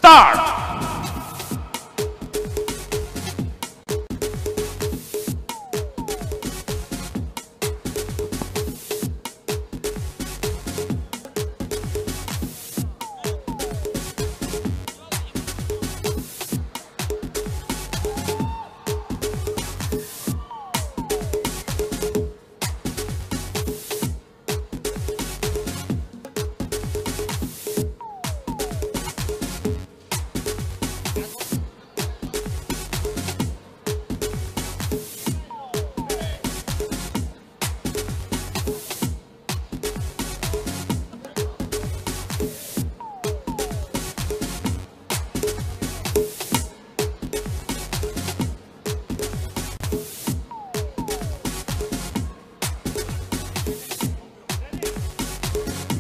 start.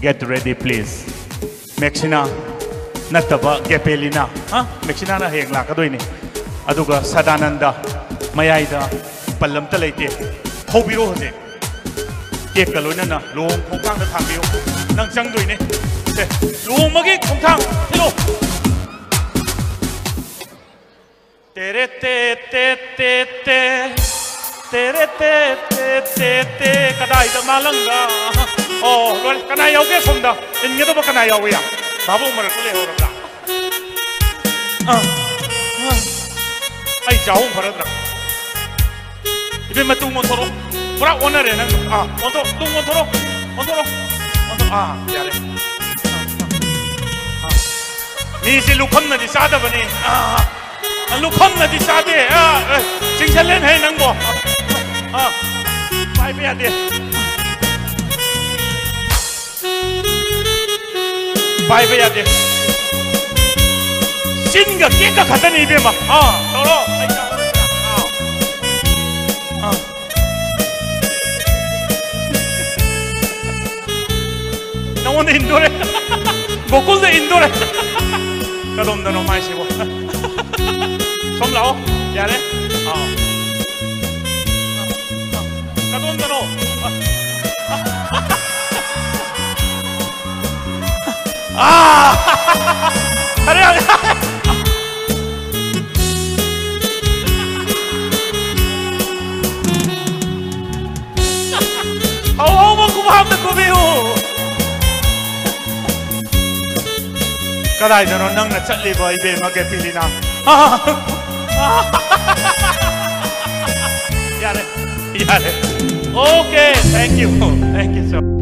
Get ready, please. Mexina, Nataba, Gapelina, Mexina, Hang Lakadwini, Aduga, Sadananda, Mayaida, Palam Talete, Hobiro, Take Kalunana, Long Hong the Tambio, Nang Sangduini, Long Magi, Hong Kong, hello. Tere, Kadai the Malanga. Oh, well, can I get from the in the can I away? Babu Maracule or I jaw for a drug. If you met two Montoro, what one and Montoro, Easy look on the Sadavani. Look on the Sade, Singalen Hanango. Bye, Beade. Bye, Beade. Sing a kick of Katani Bima. Toro. No one indoor. Bokul the indoor. Kadon the no my shivo. Some lao, Yare. Kadon the no. Kadai jano nang na chatli boy be ma ke pilina. Yare. Okay, thank you so.